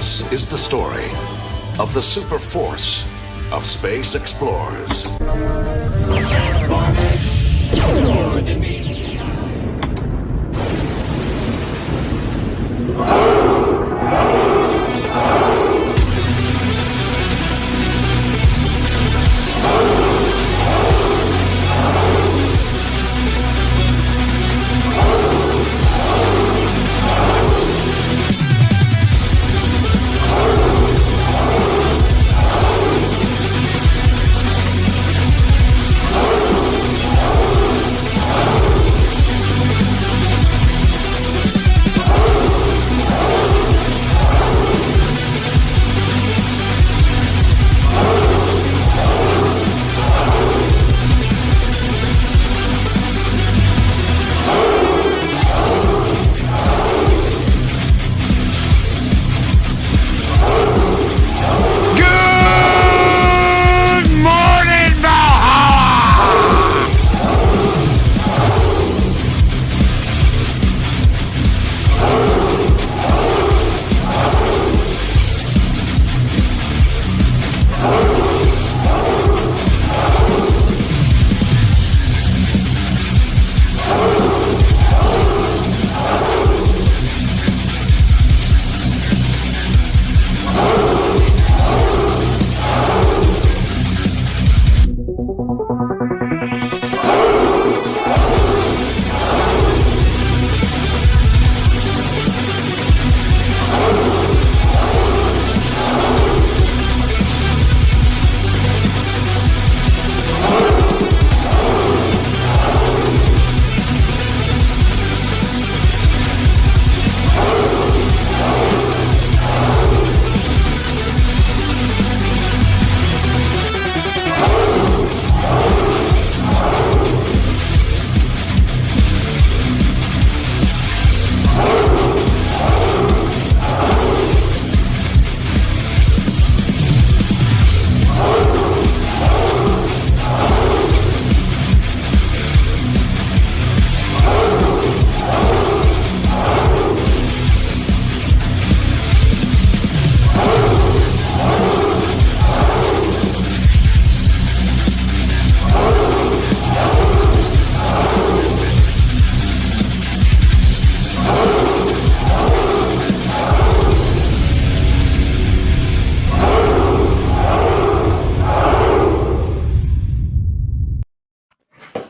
This is the story of the super force of space explorers.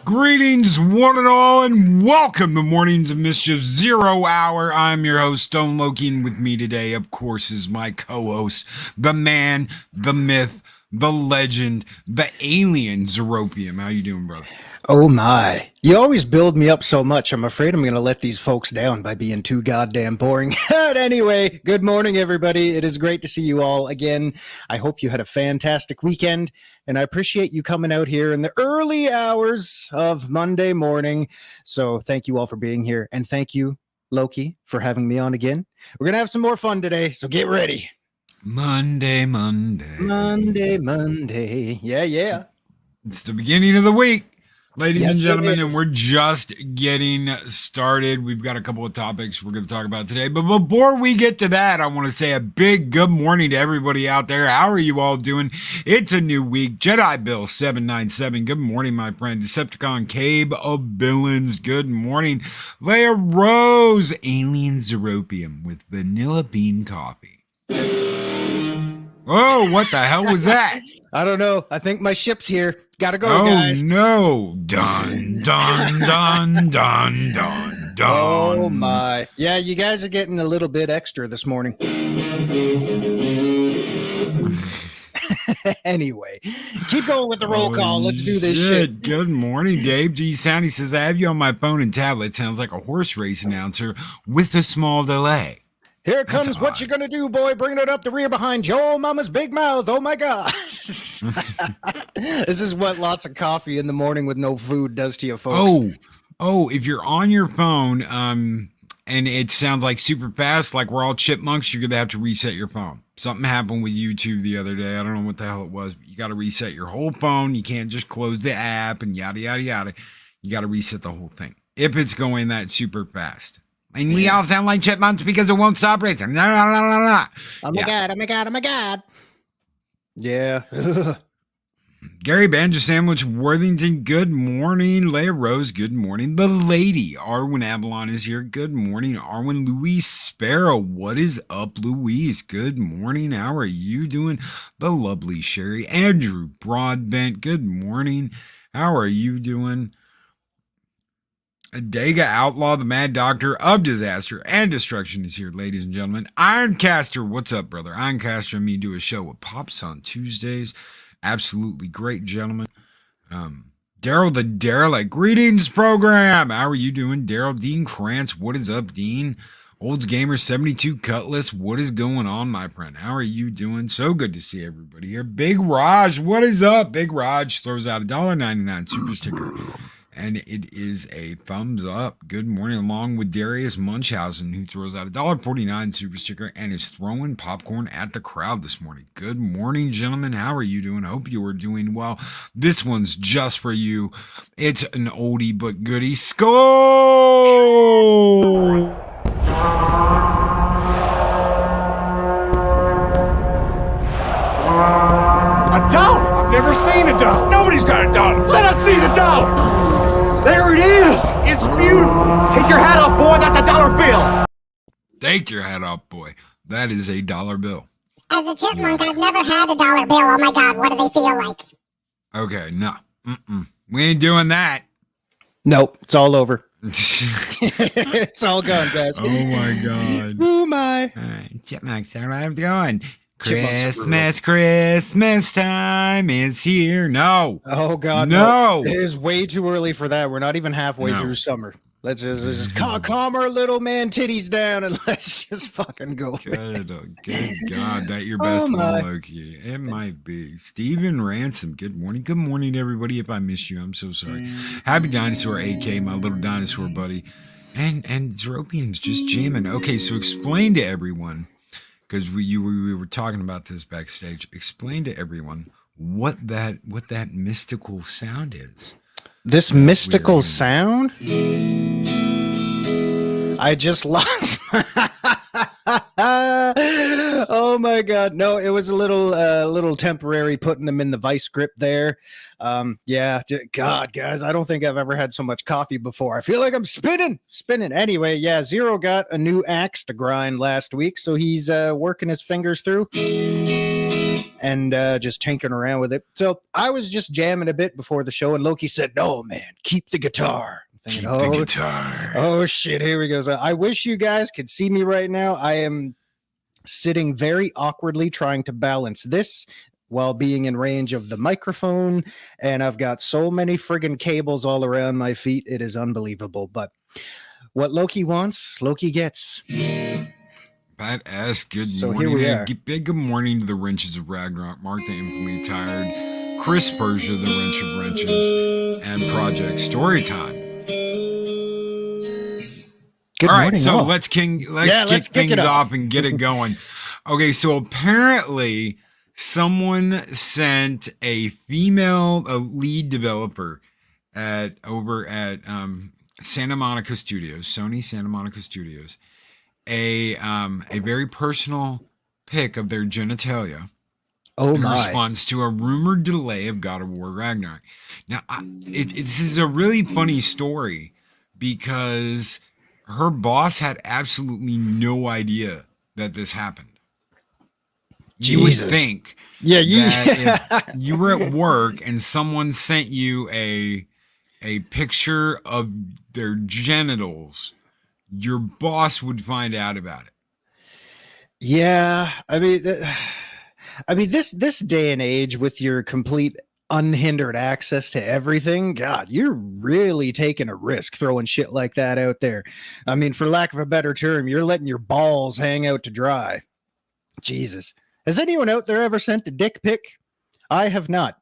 Greetings, one and all, and welcome to Mornings of Mischief Zerohour. I'm your host, Stone Loki, and with me today, of course, is my co-host, the man, the myth, the legend, the alien, Zeropium. How you doing, brother? Oh my. You always build me up so much. I'm afraid I'm going to let these folks down by being too goddamn boring. But anyway, good morning, everybody. It is great to see you all again. I hope you had a fantastic weekend, and I appreciate you coming out here in the early hours of Monday morning. So thank you all for being here, and thank you, Loki, for having me on again. We're going to have some more fun today, so get ready. Monday. Yeah. It's the beginning of the week. Ladies and Yes, it gentlemen, and is. we're just getting started. We've got a couple of topics we're going to talk about today. But before we get to that, I want to say a big good morning to everybody out there. How are you all doing? It's a new week. Jedi Bill 797. Good morning, my friend. Decepticon Cabe of Villains. Good morning. Leia Rose, Alien Zeropium with vanilla bean coffee. Oh, what the hell was that? I don't know. I think my ship's here. Gotta go, guys. Oh, no. Dun, dun, dun, dun, dun, dun. Oh, my. Yeah, you guys are getting a little bit extra this morning. Anyway, keep going with the roll call. Let's do this shit. Good morning, Dave G. Sound. He says, I have you on my phone and tablet. Sounds like a horse race announcer with a small delay. Here comes what you're going to do, boy. Bringing it up the rear behind Joe Mama's big mouth. Oh, my God. This is what lots of coffee in the morning with no food does to you, folks. Oh, if you're on your phone and it sounds like super fast, like we're all chipmunks, you're going to have to reset your phone. Something happened with YouTube the other day. I don't know what the hell it was, but you got to reset your whole phone. You can't just close the app and yada, yada, yada. You got to reset the whole thing if it's going that super fast. And we all sound like chipmunks because it won't stop racing. Oh my God, oh my God, oh my God. Yeah. Gary Banjo Sandwich Worthington, good morning. Leia Rose, good morning. The lady, Arwen Avalon, is here. Good morning. Arwen Louise Sparrow, what is up, Louise? Good morning. How are you doing? The lovely Sherry. Andrew Broadbent, good morning. How are you doing? Adega Outlaw, the Mad Doctor of Disaster and Destruction, is here, ladies and gentlemen. Ironcaster, what's up, brother? Ironcaster and me do a show with Pops on Tuesdays. Absolutely great, gentlemen. Daryl the Derelict, greetings, program. How are you doing, Daryl? Dean Krantz, what is up, Dean? Olds Gamer 72 Cutlass, what is going on, my friend? How are you doing? So good to see everybody here. Big Raj, what is up? Big Raj throws out $1.99 super sticker. And it is a thumbs up. Good morning, along with Darius Munchausen, who throws out $1.49 super sticker and is throwing popcorn at the crowd this morning. Good morning, gentlemen. How are you doing? Hope you are doing well. This one's just for you. It's an oldie but goodie. Skull! A dollar? I've never seen a dollar. Nobody's got a dollar. Let us see the dollar. There it is. It's beautiful. Take your hat off, boy. That's a dollar bill. Take your hat off, boy. That is a dollar bill. As a chipmunk, I've never had a dollar bill. Oh my God, what do they feel like? Okay, no. We ain't doing that. Nope, it's all over. It's all gone, guys. Oh my God. Oh my. Chipmunks, how I'm going. Christmas time is here. No. Oh God, no. It is way too early for that. We're not even halfway through summer. Let's just calm our little man titties down and let's just fucking go. Good God, that your best one, Loki. It might be. Steven Ransom, good morning. Good morning, everybody. If I missed you, I'm so sorry. Happy Dinosaur AK, my little dinosaur buddy. And Zeropian's just jamming. Okay, so explain to everyone, because we were talking about this backstage. Explain to everyone what that mystical sound is. This mystical sound? I just lost. Oh my God! No, it was a little temporary putting them in the vice grip there. Yeah, God, guys, I don't think I've ever had so much coffee before. I feel like I'm spinning. Anyway, yeah, Zero got a new axe to grind last week, so he's working his fingers through and just tinkering around with it. So I was just jamming a bit before the show, and Loki said, "No, man, keep the guitar." Thinking, keep the guitar. Oh shit! Here we go. So I wish you guys could see me right now. I am sitting very awkwardly trying to balance this while being in range of the microphone, and I've got so many friggin' cables all around my feet. It is unbelievable. But what Loki wants, Loki gets. Badass, good So morning. here we are. Big good morning to the Wrenches of Ragnarok, Mark the Infinitely Tired, Chris Persia, the Wrench of Wrenches, and Project Storytime. Good all right, morning, so all. let's kick kick things it off. off and get it going. Okay, so apparently someone sent a female lead developer over at Santa Monica Studios, Sony Santa Monica Studios, a very personal pic of their genitalia. Oh in my! response to a rumored delay of God of War Ragnarok. Now, this is a really funny story because her boss had absolutely no idea that this happened. You would Jesus. think that if you were at work and someone sent you a picture of their genitals, your boss would find out about it. Yeah, I mean, this day and age with your complete unhindered access to everything, God, you're really taking a risk throwing shit like that out there. I mean, for lack of a better term, you're letting your balls hang out to dry. Jesus. Has anyone out there ever sent a dick pic? I have not.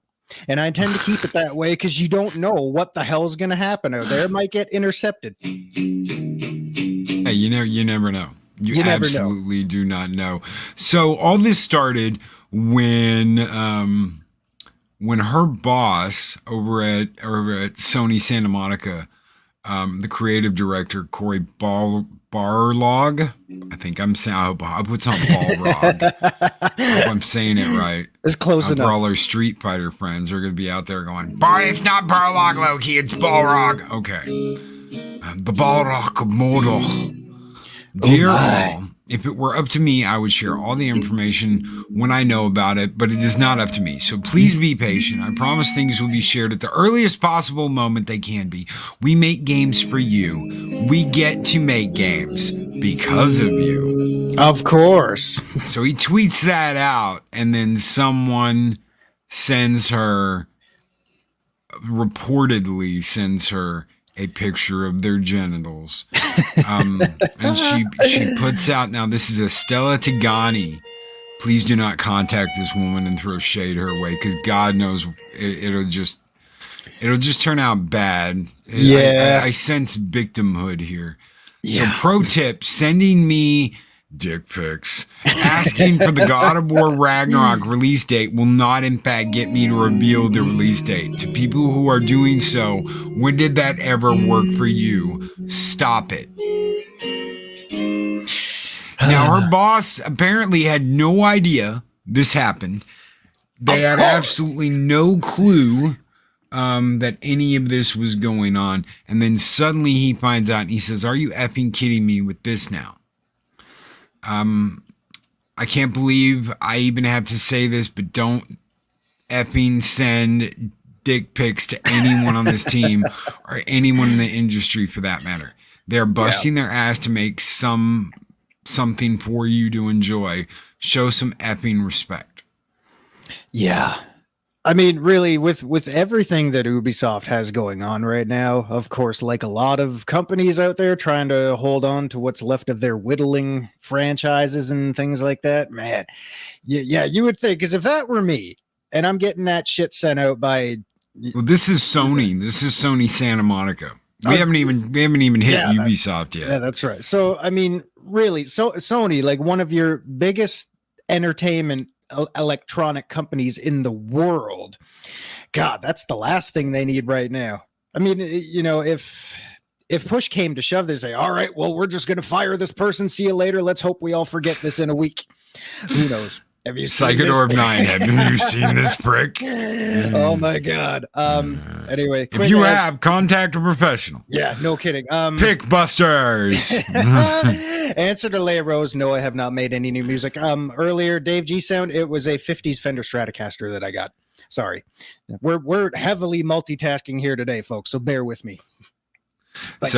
And I intend to keep it that way because you don't know what the hell's going to happen out there. It might get intercepted. Hey, you never know. You never absolutely do not know. So all this started when her boss over at Sony Santa Monica The creative director, Corey Barlog. I think I'm saying, I hope it's not Balrog. I hope I'm saying it right. It's close enough. For all our Street Fighter friends, are going to be out there going, it's not Barlog, Loki, it's Balrog. Okay. The Balrog of Mordor. Dear all, if it were up to me, I would share all the information when I know about it, but it is not up to me. So please be patient. I promise things will be shared at the earliest possible moment they can be. We make games for you. We get to make games because of you. Of course. So he tweets that out, and then someone reportedly sends her a picture of their genitals. And she puts out, now this is Estella Tagani. Please do not contact this woman and throw shade her way, because God knows it'll just turn out bad. Yeah. I sense victimhood here. Yeah. So pro tip, sending me dick pics asking for the God of War Ragnarok release date will not in fact get me to reveal the release date. To people who are doing so, when did that ever work for you? Stop it. Now her boss apparently had no idea this happened. They had absolutely no clue that any of this was going on. And then suddenly he finds out and he says, "Are you effing kidding me with this now?" I can't believe I even have to say this, but don't effing send dick pics to anyone on this team or anyone in the industry for that matter. They're busting their ass to make something for you to enjoy. Show some effing respect. Yeah. I mean, really, with everything that Ubisoft has going on right now, of course, like a lot of companies out there trying to hold on to what's left of their whittling franchises and things like that, man, yeah, you would think, because if that were me and I'm getting that shit sent out by... Well, this is Sony. This is Sony Santa Monica. We haven't even hit Ubisoft yet. Yeah, that's right. So, I mean, really, so Sony, like one of your biggest entertainment electronic companies in the world, God, that's the last thing they need right now. I mean, you know, if push came to shove, they say, "All right, well, we're just going to fire this person. See you later. Let's hope we all forget this in a week." Who knows? Have you seen Psychodorb 9? Have you seen this prick? Oh my God. Anyway, if you have, contact a professional. Yeah, no kidding. Pick busters. Answer to Leia Rose. No, I have not made any new music. Earlier, Dave G Sound. It was a '50s Fender Stratocaster that I got. Sorry, we're heavily multitasking here today, folks. So bear with me. But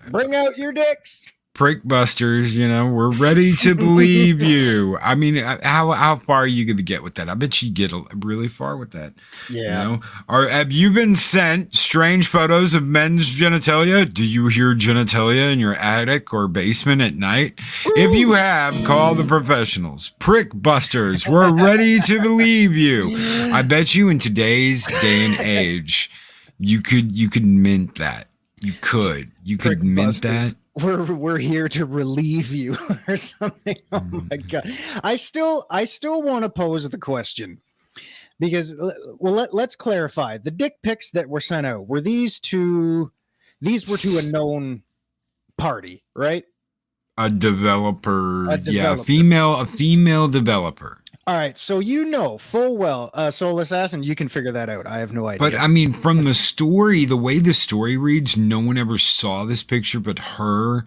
bring out your dicks. Prick busters, you know, we're ready to believe you. I mean, how far are you going to get with that? I bet you get really far with that. Yeah. You know? Have you been sent strange photos of men's genitalia? Do you hear genitalia in your attic or basement at night? Ooh. If you have, call the professionals. Prick busters, we're ready to believe you. I bet you in today's day and age, you could mint that. You could mint that. We're here to relieve you or something. Oh my God. I still want to pose the question, because let's clarify. The dick pics that were sent out, were these were to a known party, right? A developer. Yeah, a female developer. All right, so you know full well, Soul Assassin, you can figure that out. I have no idea. But I mean, from the story, the way the story reads, no one ever saw this picture but her.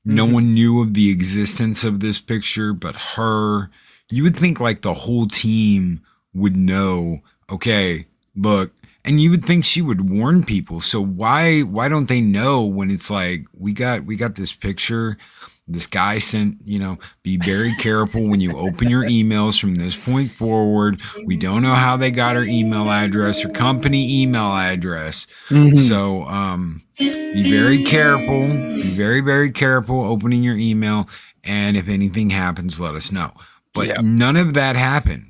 No one knew of the existence of this picture but her. You would think like the whole team would know, okay, look, and you would think she would warn people. So why don't they know when it's like, we got this picture. This guy sent, you know, be very careful when you open your emails from this point forward. We don't know how they got her email address or company email address. So be very careful. Be very, very careful opening your email. And if anything happens, let us know. But none of that happened.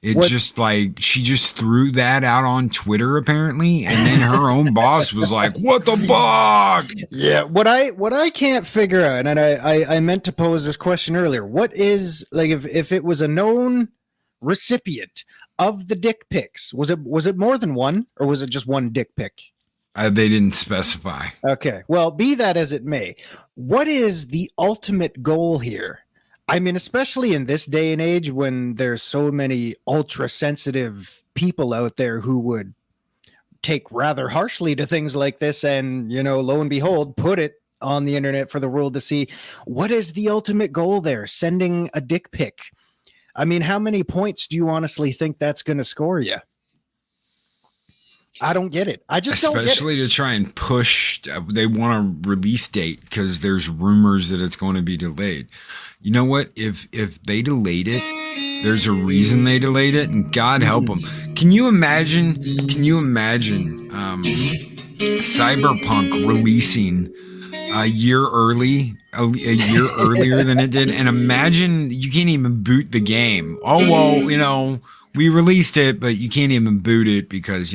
Just like, she just threw that out on Twitter apparently, and then her own boss was like, "What the fuck?" Yeah, what I can't figure out, and I meant to pose this question earlier. What is, like, if it was a known recipient of the dick pics, was it more than one, or was it just one dick pic? They didn't specify. Okay. Well, be that as it may, what is the ultimate goal here? I mean, especially in this day and age when there's so many ultra sensitive people out there who would take rather harshly to things like this and, lo and behold, put it on the internet for the world to see. What is the ultimate goal there? Sending a dick pic. I mean, how many points do you honestly think that's going to score you? I don't get it. I just especially don't get it. To try and push. They want a release date because there's rumors that it's going to be delayed. You know what? If they delayed it, there's a reason they delayed it, and God help them. Can you imagine? Cyberpunk releasing a year earlier than it did, and imagine you can't even boot the game. Oh well, we released it, but you can't even boot it because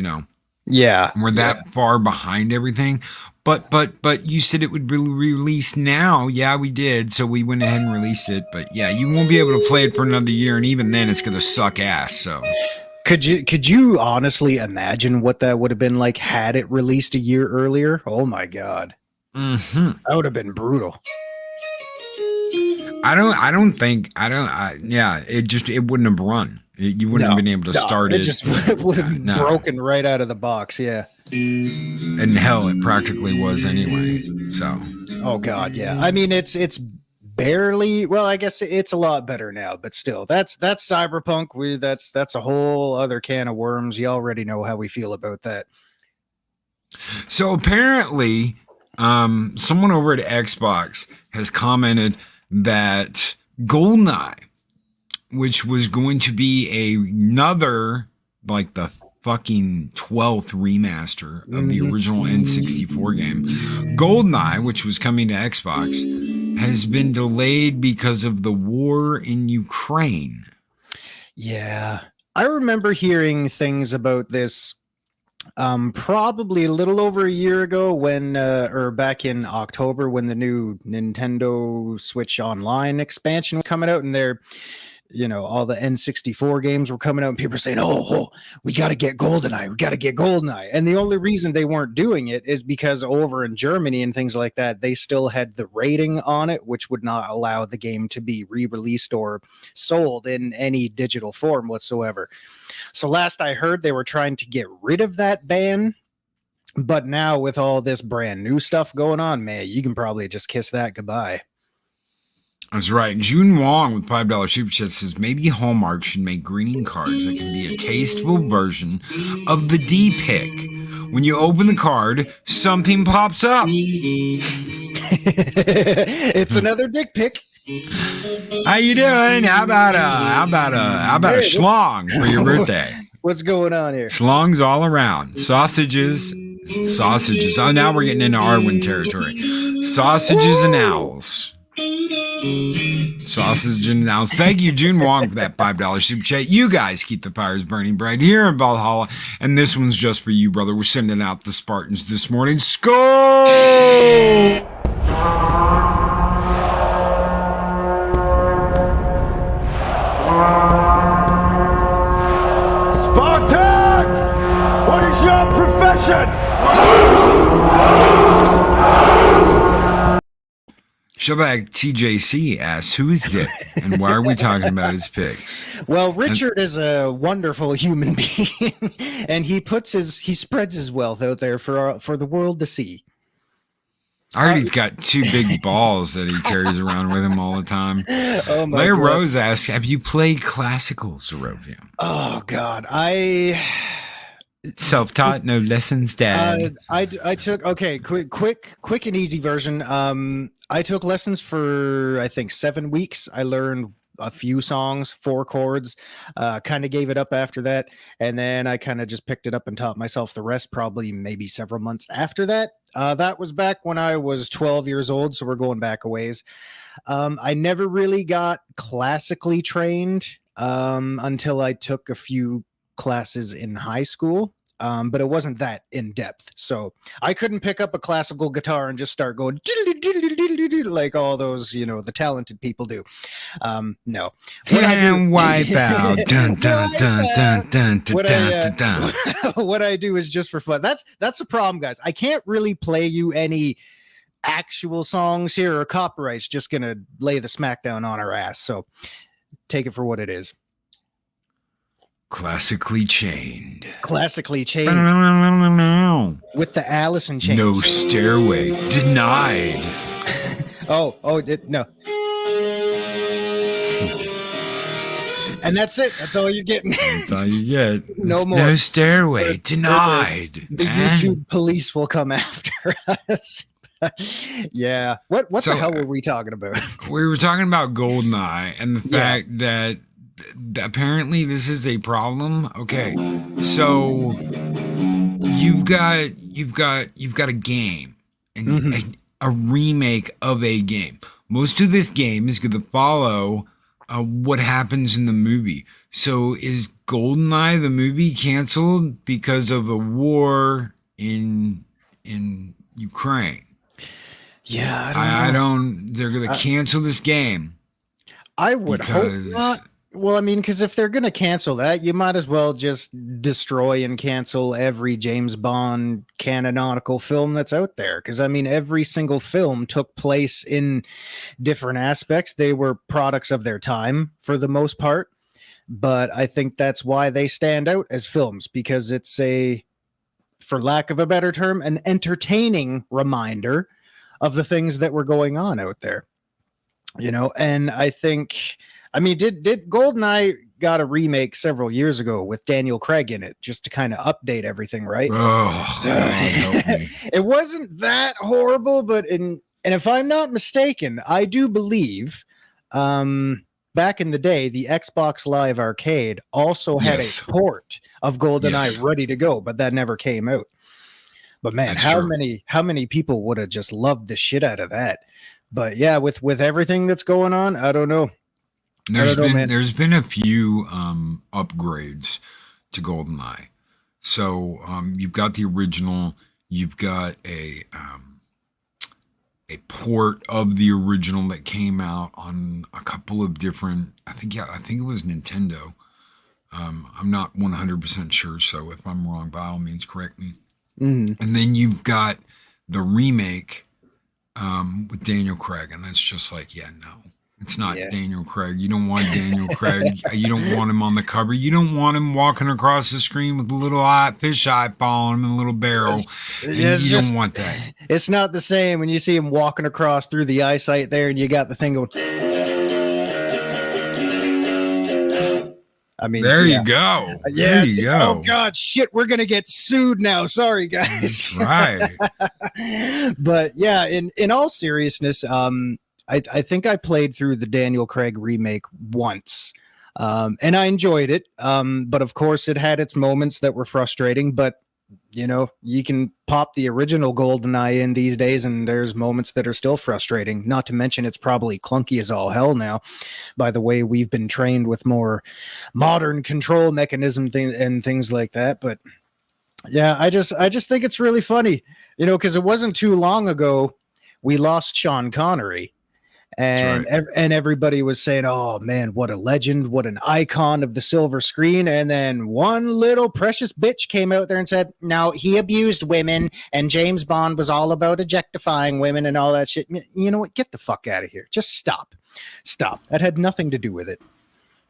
Yeah, we're that far behind everything. But you said it would be released now. Yeah, we did. So we went ahead and released it. But yeah, you won't be able to play it for another year, and even then, it's gonna suck ass. So could you honestly imagine what that would have been like had it released a year earlier? Oh my God, that would have been brutal. It wouldn't have run. You wouldn't have been able to start it. It just would have been broken right out of the box. Yeah. And hell, it practically was anyway. So. Oh God, yeah. I mean, it's barely. Well, I guess it's a lot better now, but still, that's Cyberpunk. That's a whole other can of worms. You already know how we feel about that. So apparently, someone over at Xbox has commented that Goldeneye, which was going to be another, like the fucking 12th remaster of the original N64 game, Goldeneye, which was coming to Xbox, has been delayed because of the war in Ukraine. Yeah. I remember hearing things about this probably a little over a year ago when or back in October when the new Nintendo Switch Online expansion was coming out, and they're all the N64 games were coming out, and people were saying, oh, we got to get Goldeneye. And the only reason they weren't doing it is because over in Germany and things like that, they still had the rating on it, which would not allow the game to be re-released or sold in any digital form whatsoever. So last I heard, they were trying to get rid of that ban. But now with all this brand new stuff going on, man, you can probably just kiss that goodbye. That's right. June Wong with $5 super chat says maybe Hallmark should make greeting cards that can be a tasteful version of the D-pic. When you open the card, something pops up. It's another dick pic. How you doing? How about a schlong for your birthday? What's going on here? Schlongs all around. Sausages. Oh, now we're getting into Arwen territory. Sausages and owls. Sausage and owls. Thank you, June Wong, for that $5 super chat. You guys keep the fires burning bright here in Valhalla, and this one's just for you, brother. We're sending out the Spartans this morning. Skol! Spartans! What is your profession? Showback TJC asks, who is Dick, and why are we talking about his pigs? Well, Richard is a wonderful human being, and he spreads his wealth out there for the world to see. I heard he's got two big balls that he carries around with him all the time. Oh my Larry God. Rose asks, have you played classical Zerohour? Oh God, Self-taught, no lessons, Dad. I took quick and easy version. I took lessons for I think 7 weeks. I learned a few songs, 4 chords, kind of gave it up after that, and then I kind of just picked it up and taught myself the rest probably maybe several months after that. That was back when I was 12 years old, so we're going back a ways. I never really got classically trained until I took a few classes in high school. but it wasn't that in depth. So I couldn't pick up a classical guitar and just start going like all those, the talented people do. No. And wipe out. Dun, dun, dun, dun, dun, dun, dun, dun. What I do is just for fun. That's the problem, guys. I can't really play you any actual songs here, or copyright's just gonna lay the smackdown on our ass. So take it for what it is. Classically chained. With the Allison chain. No stairway. Denied. No. And that's it. That's all you're getting. That's all you get. No more. No stairway. Denied. The YouTube police will come after us. Yeah. What the hell were we talking about? We were talking about Goldeneye and the fact that apparently this is a problem. Okay. So you've got a game and a remake of a game. Most of this game is going to follow what happens in the movie. So is Goldeneye the movie canceled because of a war in Ukraine? Yeah, I don't know. They're going to cancel this game. I would hope not. Well, I mean, because if they're going to cancel that, you might as well just destroy and cancel every James Bond canonical film that's out there. Because, I mean, every single film took place in different aspects. They were products of their time for the most part. But I think that's why they stand out as films, because it's for lack of a better term, an entertaining reminder of the things that were going on out there. And I think... I mean, did Goldeneye got a remake several years ago with Daniel Craig in it, just to kind of update everything, right? Oh, it wasn't that horrible, but and if I'm not mistaken, I do believe back in the day, the Xbox Live Arcade also had a port of Goldeneye ready to go, but that never came out. But man, how many people would have just loved the shit out of that? But yeah, with everything that's going on, I don't know. There's been a few upgrades to Goldeneye. So you've got the original, you've got a port of the original that came out on a couple of different, I think it was Nintendo. I'm not 100% sure, so if I'm wrong, by all means correct me. And then you've got the remake with Daniel Craig, and that's just like, no. It's not Daniel Craig. You don't want Daniel Craig. You don't want him on the cover. You don't want him walking across the screen with a little fish eye following him in a little barrel. You don't want that. It's not the same when you see him walking across through the eyesight there and you got the thing going. I mean, there you go. There you go. Oh God, shit, we're gonna get sued now. Sorry, guys. That's right. But yeah, in all seriousness, I think I played through the Daniel Craig remake once, and I enjoyed it. But of course, it had its moments that were frustrating. But you can pop the original Goldeneye in these days, and there's moments that are still frustrating. Not to mention, it's probably clunky as all hell now, by the way we've been trained with more modern control mechanism and things like that. But yeah, I just think it's really funny, because it wasn't too long ago we lost Sean Connery. And and everybody was saying, oh man, what a legend, what an icon of the silver screen. And then one little precious bitch came out there and said, no, he abused women and James Bond was all about objectifying women and all that shit. You know what? Get the fuck out of here. Just stop. That had nothing to do with it.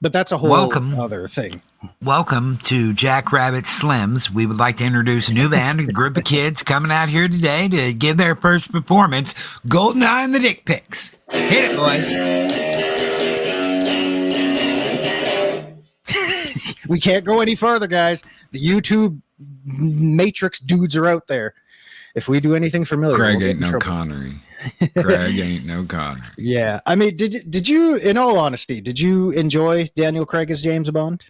But that's a whole other thing. Welcome to Jackrabbit Slims. We would like to introduce a new band, a group of kids coming out here today to give their first performance, Goldeneye and the Dick Pics. Hit it, boys. We can't go any further, guys. The YouTube Matrix dudes are out there. If we do anything familiar, Craig ain't no Connery. Craig ain't no Connery. Yeah. I mean, did you, in all honesty, did you enjoy Daniel Craig as James Bond?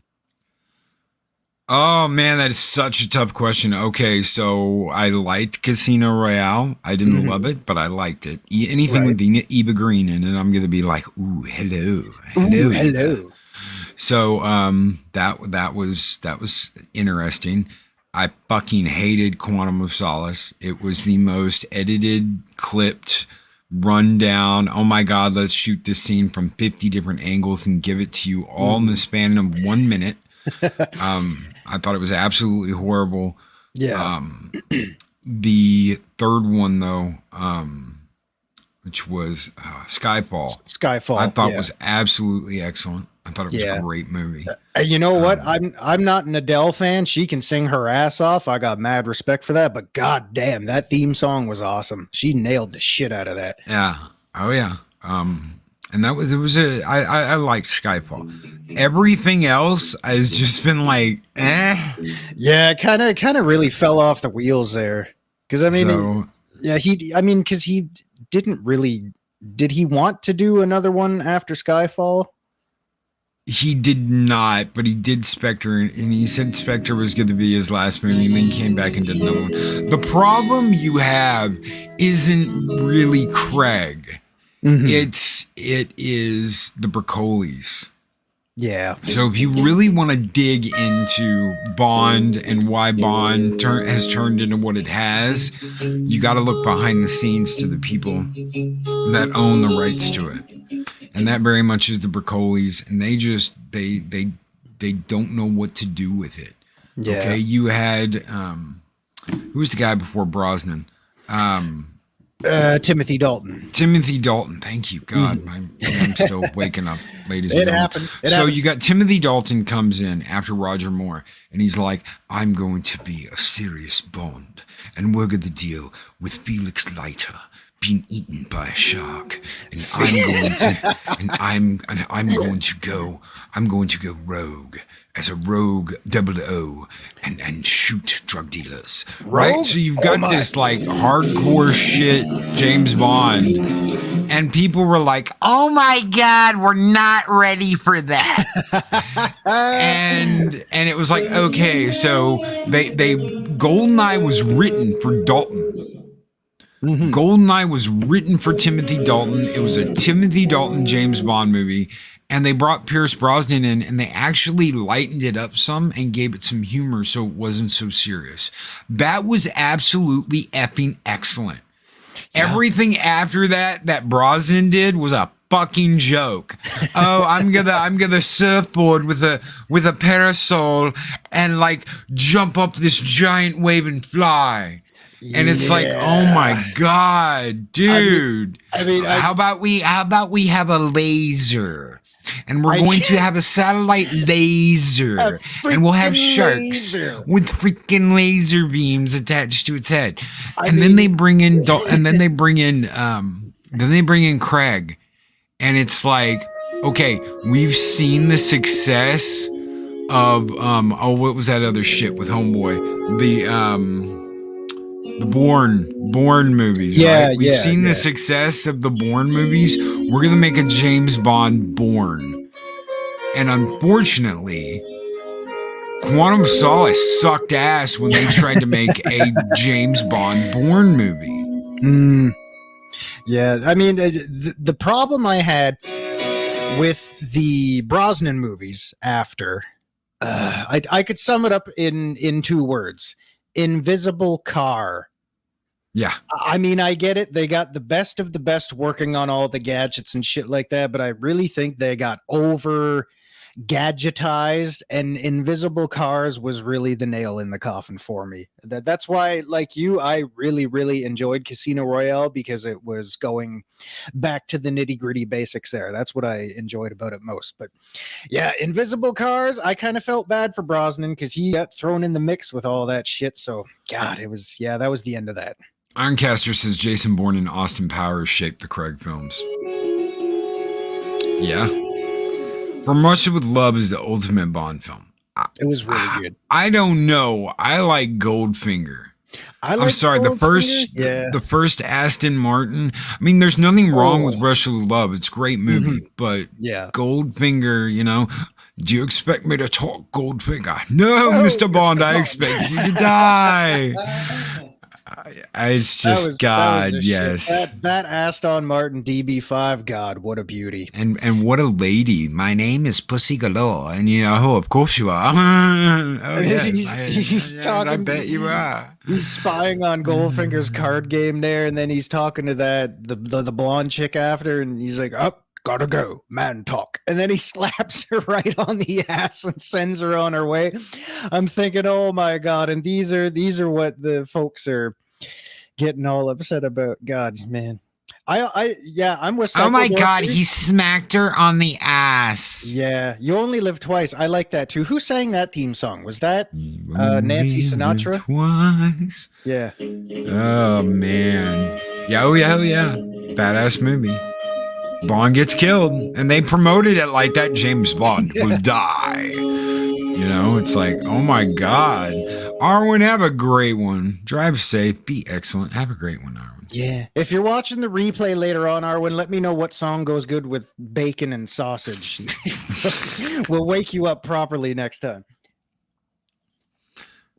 Oh man, that is such a tough question. Okay, so I liked Casino Royale. I didn't love it, but I liked it. Anything with Eva Green in it, I'm gonna be like, ooh, hello. So that was interesting. I fucking hated Quantum of Solace. It was the most edited, clipped, rundown. Oh my God, let's shoot this scene from 50 different angles and give it to you all in the span of 1 minute. I thought it was absolutely horrible. Yeah. The third one, though, which was Skyfall, I thought was absolutely excellent. I thought it was a great movie. You know what? I'm not an Adele fan. She can sing her ass off. I got mad respect for that. But god damn, that theme song was awesome. She nailed the shit out of that. Yeah. Oh yeah. And I liked Skyfall. Everything else has just been like, eh. Yeah, kind of really fell off the wheels there. Because I mean, because he didn't really. Did he want to do another one after Skyfall? He did not, but he did Spectre, and he said Spectre was going to be his last movie, and then came back and did another one. The problem you have isn't really Craig. Mm-hmm. It is the Broccoli's. Yeah. So if you really want to dig into Bond and why Bond has turned into what it has, you got to look behind the scenes to the people that own the rights to it. And that very much is the Broccoli's, and they just they don't know what to do with it. Yeah. Okay, you had who was the guy before Brosnan? Timothy Dalton. Timothy Dalton. Thank you, God. I'm still waking up, ladies and gentlemen. It happens. You got Timothy Dalton comes in after Roger Moore, and he's like, "I'm going to be a serious Bond, and we're going to deal with Felix Leiter being eaten by a shark, and I'm going to go rogue as a rogue 00 and shoot drug dealers." Right? Rogue? So you've got this like hardcore shit James Bond, and people were like, "Oh my God, we're not ready for that." and it was like, okay, so they Goldeneye was written for Dalton. Mm-hmm. Goldeneye was written for Timothy Dalton. It was a Timothy Dalton James Bond movie, and they brought Pierce Brosnan in, and they actually lightened it up some and gave it some humor so it wasn't so serious. That was absolutely effing excellent. Yeah. Everything after that Brosnan did was a fucking joke. Oh, I'm gonna surfboard with a parasol and like jump up this giant wave and fly. And it's like, oh my God, dude. How about we have a laser, and we're going to have a satellite laser, and we'll have sharks with freaking laser beams attached to its head. Then they bring in Craig, and it's like, okay, we've seen the success of what was that other shit with Homeboy? The Bourne movies, right? We've seen the success of the Bourne movies. We're going to make a James Bond Bourne. And unfortunately, Quantum of Solace sucked ass when they tried to make a James Bond Bourne movie. Yeah, I mean, the problem I had with the Brosnan movies after, I could sum it up in 2 words. Invisible car. Yeah. I mean, I get it. They got the best of the best working on all the gadgets and shit like that, but I really think they got over gadgetized, and Invisible Cars was really the nail in the coffin for me. That's why, like you, I really, really enjoyed Casino Royale, because it was going back to the nitty-gritty basics there. That's what I enjoyed about it most. But yeah, Invisible Cars, I kind of felt bad for Brosnan because he got thrown in the mix with all that shit. So God, that was the end of that. Ironcaster says Jason Bourne and Austin Powers shaped the Craig films. Yeah. From Russia with Love is the ultimate Bond film. It was really good. I don't know. I like Goldfinger. I'm sorry, the first Aston Martin. I mean, there's nothing wrong with Russia with Love. It's a great movie, but Goldfinger, you know. Do you expect me to talk, Goldfinger? No, Mr. Bond, I expect you to die. It's just God, a yes. shit. That Aston Martin DB5, God, what a beauty. And what a lady. My name is Pussy Galore. And oh, of course you are. Oh, yes. He's talking. I bet you are. He's spying on Goldfinger's card game there, and then he's talking to the blonde chick after, and he's like, "Up, gotta go, man talk." And then he slaps her right on the ass and sends her on her way. I'm thinking, oh my God, and these are what the folks are getting all upset about. God, man. I'm with Oh my Psycho God, Dorothy. he smacked her on the ass. Yeah, you only live twice. I like that too. Who sang that theme song? Was that Nancy Sinatra? Twice. Yeah. Oh man. Yeah, oh yeah. Badass movie. Bond gets killed, and they promoted it like that James Bond will die. It's like, oh my God. Arwen, have a great one. Drive safe, be excellent. Have a great one, Arwen. Yeah. If you're watching the replay later on, Arwen, let me know what song goes good with bacon and sausage. We'll wake you up properly next time.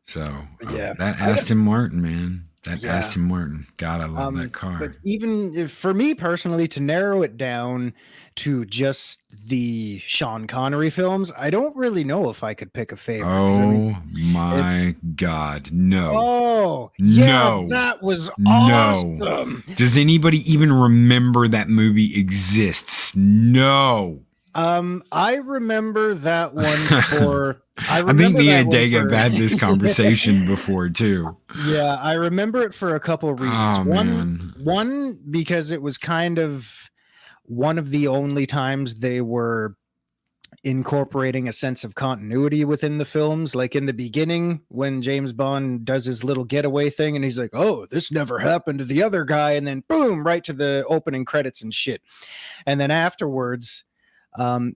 So, Yeah. that Aston Martin, man. That Yeah. Aston Martin. God, I love that car. But even for me personally, to narrow it down to just the Sean Connery films, I don't really know if I could pick a favorite. 'Cause I mean, my God. No. oh, yeah, No. that was No. awesome. Does anybody even remember that movie exists? No. I remember that one for. I think me and Dave have had this conversation before too. Yeah, I remember it for a couple of reasons. Oh, man. One, because it was kind of one of the only times they were incorporating a sense of continuity within the films. Like in the beginning, when James Bond does his little getaway thing, and he's like, "Oh, this never happened to the other guy," and then boom, right to the opening credits and shit. And then afterwards,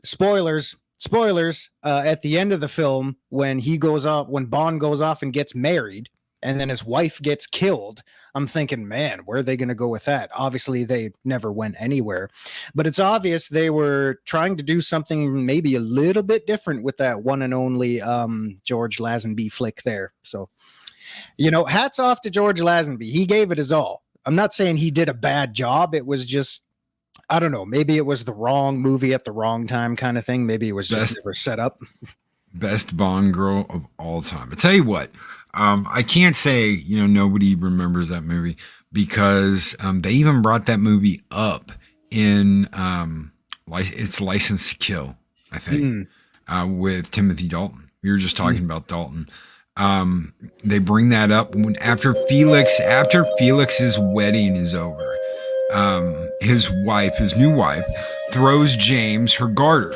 spoilers, at the end of the film, when Bond goes off and gets married, and then his wife gets killed, I'm thinking, man, where are they going to go with that? Obviously, they never went anywhere, but it's obvious they were trying to do something maybe a little bit different with that one and only George Lazenby flick there. So, hats off to George Lazenby. He gave it his all. I'm not saying he did a bad job. It was just, I don't know, maybe it was the wrong movie at the wrong time kind of thing. Maybe it was just never set up. Best Bond girl of all time. I tell you what, I can't say, nobody remembers that movie because they even brought that movie up in it's License to Kill, I think, with Timothy Dalton. We were just talking about Dalton. They bring that up after Felix's wedding is over. His new wife, throws James her garter,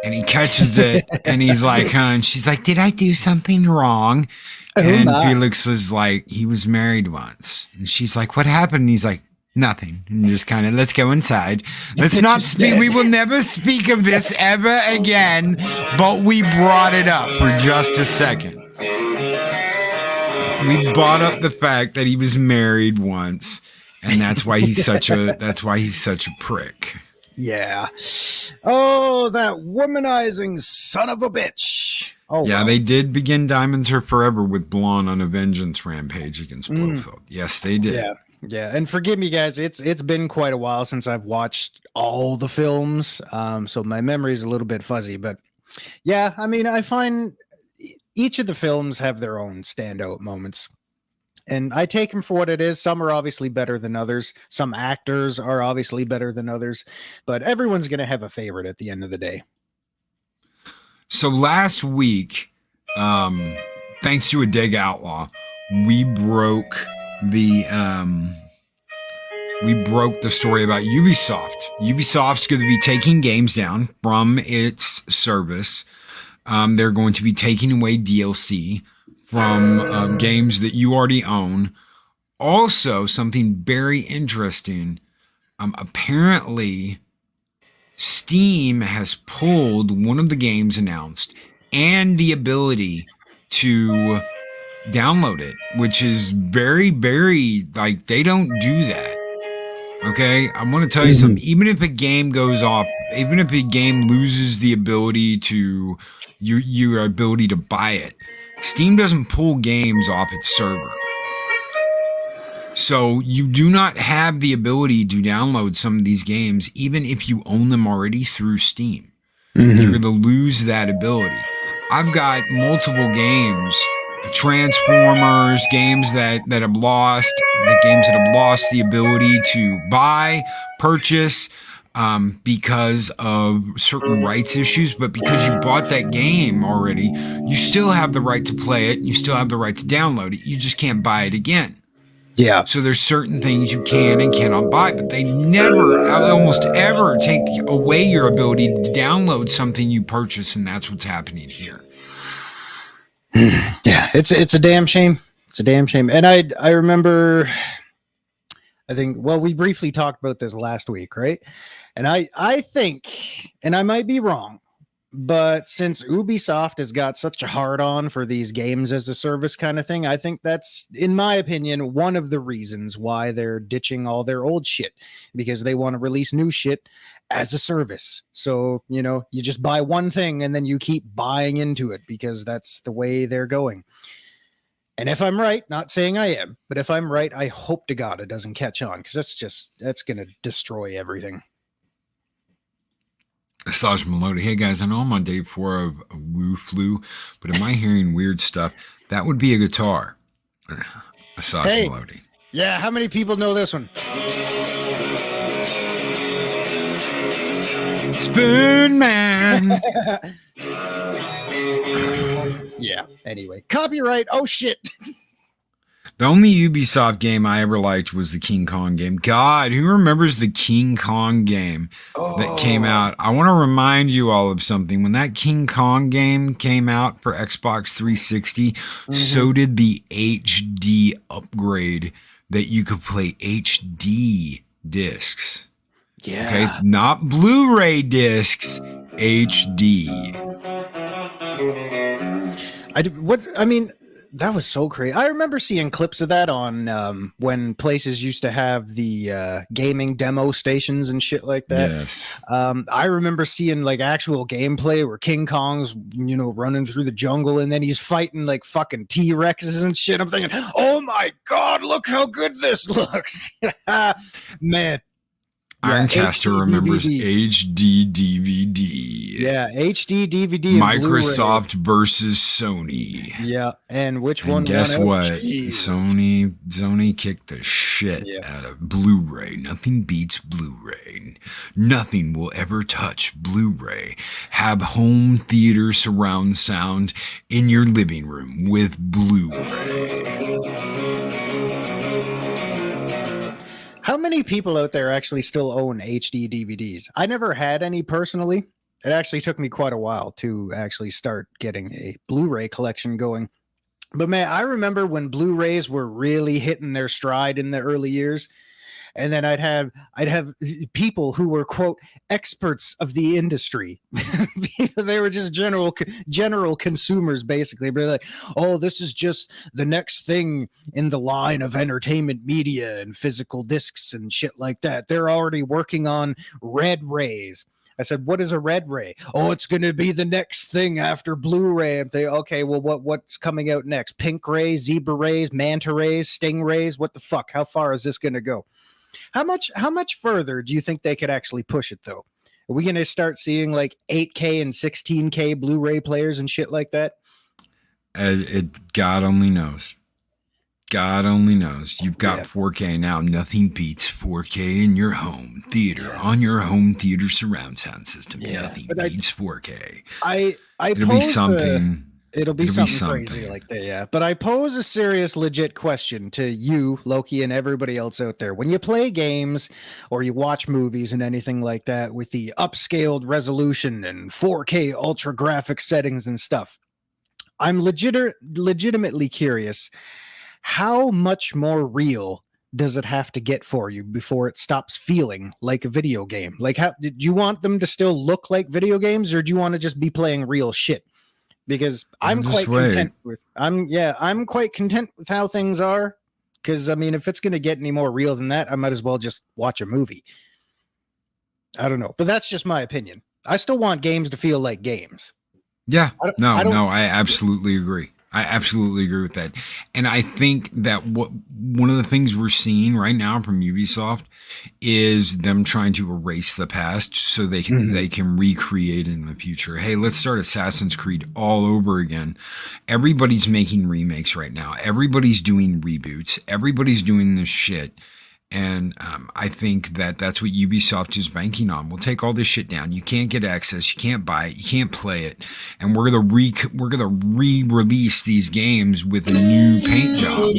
and he catches it, and he's like, "Huh?" And she's like, "Did I do something wrong?" And Felix is like, "He was married once," and she's like, "What happened?" And he's like, "Nothing." And just kind of, let's go inside. Let's not speak. We will never speak of this ever again. But we brought it up for just a second. We brought up the fact that he was married once. And that's why he's such a prick. Yeah. Oh, that womanizing son of a bitch. Oh, yeah, wow. They did begin Diamonds Are Forever with Blonde on a vengeance rampage against Blofeld. Yes, they did. Yeah. And forgive me, guys. It's been quite a while since I've watched all the films. So my memory is a little bit fuzzy. But yeah, I mean, I find each of the films have their own standout moments. And I take them for what it is. Some are obviously better than others. Some actors are obviously better than others. But everyone's going to have a favorite at the end of the day. So last week, thanks to a Dig Outlaw, we broke the story about Ubisoft. Ubisoft's going to be taking games down from its service. They're going to be taking away DLC from games that you already own. Also, something very interesting. Apparently, Steam has pulled one of the games announced and the ability to download it, which is very, very, like, they don't do that. Okay, I want to tell you something. Even if a game goes off, even if a game loses the ability to your ability to buy it, Steam doesn't pull games off its server. So you do not have the ability to download some of these games, even if you own them already through Steam. You're going to lose that ability. I've got multiple games, Transformers, games that have lost, the ability to buy, purchase, because of certain rights issues. But because you bought that game already, you still have the right to play it. You still have the right to download it. You just can't buy it again. Yeah. So there's certain things you can and cannot buy, but they never, almost ever, take away your ability to download something you purchase, and that's what's happening here. Yeah, it's a damn shame. It's a damn shame. And I remember, I think, well, we briefly talked about this last week, right? And I think, and I might be wrong, but since Ubisoft has got such a hard on for these games as a service kind of thing, I think that's, in my opinion, one of the reasons why they're ditching all their old shit, because they want to release new shit as a service. So, you know, you just buy one thing and then you keep buying into it because that's the way they're going. And if I'm right, not saying I am, but if I'm right, I hope to God it doesn't catch on, because that's going to destroy everything. Asajj Melody. Hey guys, I know I'm on day 4 of Woo Flu, but am I hearing weird stuff? That would be a guitar. Asajj Melody. Yeah, how many people know this one? Spoon Man. Yeah, anyway. Copyright. Oh, shit. The only Ubisoft game I ever liked was the King Kong game. God, who remembers the King Kong game that came out? I want to remind you all of something. When that King Kong game came out for Xbox 360, so did the HD upgrade that you could play HD discs. Yeah. Okay, not Blu-ray discs, HD. That was so crazy. I remember seeing clips of that on when places used to have the gaming demo stations and shit like that. Yes. I remember seeing like actual gameplay where King Kong's, you know, running through the jungle and then he's fighting like fucking T-Rexes and shit. I'm thinking, oh my God, look how good this looks. Man. Ironcaster remembers HD DVD. Yeah, HD DVD. Microsoft versus Sony. Yeah, and which and one? Guess won out? what? Jeez. Sony kicked the shit out of Blu-ray. Nothing beats Blu-ray. Nothing will ever touch Blu-ray. Have home theater surround sound in your living room with Blu-ray. How many people out there actually still own HD DVDs? I never had any personally. It actually took me quite a while to actually start getting a Blu-ray collection going. But man, I remember when Blu-rays were really hitting their stride in the early years. And then I'd have people who were, quote, experts of the industry. They were just general consumers, basically. But like, oh, this is just the next thing in the line of entertainment media and physical discs and shit like that. They're already working on red rays. I said, what is a red ray? Oh, it's going to be the next thing after Blu-ray. I'm thinking, okay, well, what's coming out next? Pink rays, zebra rays, manta rays, sting rays? What the fuck? How far is this going to go? How much further do you think they could actually push it, though? Are we going to start seeing like 8K and 16K Blu-ray players and shit like that? God only knows. God only knows. You've got 4K now. Nothing beats 4K in your home theater, on your home theater surround sound system. Nothing beats 4K. It'll be something. It'll be something crazy like that, yeah. But I pose a serious, legit question to you, Loki, and everybody else out there. When you play games or you watch movies and anything like that with the upscaled resolution and 4K ultra graphic settings and stuff, I'm legitimately curious, how much more real does it have to get for you before it stops feeling like a video game? Like, how did you want them to still look like video games, or do you want to just be playing real shit? Because I'm quite content with how things are. Because I mean, if it's going to get any more real than that, I might as well just watch a movie. I don't know, but that's just my opinion. I still want games to feel like games. Yeah, I absolutely agree. I absolutely agree with that. And I think that one of the things we're seeing right now from Ubisoft is them trying to erase the past so they can recreate in the future. Hey, let's start Assassin's Creed all over again. Everybody's making remakes right now. Everybody's doing reboots. Everybody's doing this shit. And I think that that's what Ubisoft is banking on. We'll take all this shit down. You can't get access. You can't buy it. You can't play it. And we're gonna re-release these games with a new paint job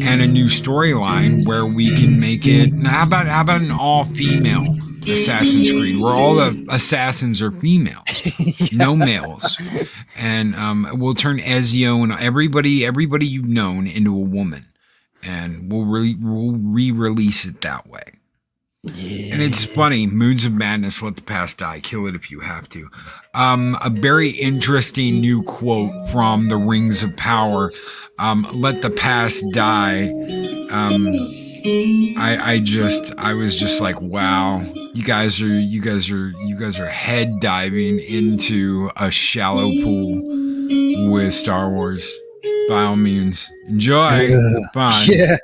and a new storyline where we can make it. How about an all-female Assassin's Creed where all the assassins are females, no males, and we'll turn Ezio and everybody you've known into a woman. And we'll re-release it that way. Yeah. And it's funny, Moods of Madness, let the past die, kill it if you have to. A very interesting new quote from the Rings of Power, let the past die. I was just like, wow, you guys are head diving into a shallow pool with Star Wars. By all means, enjoy. Fun. Yeah.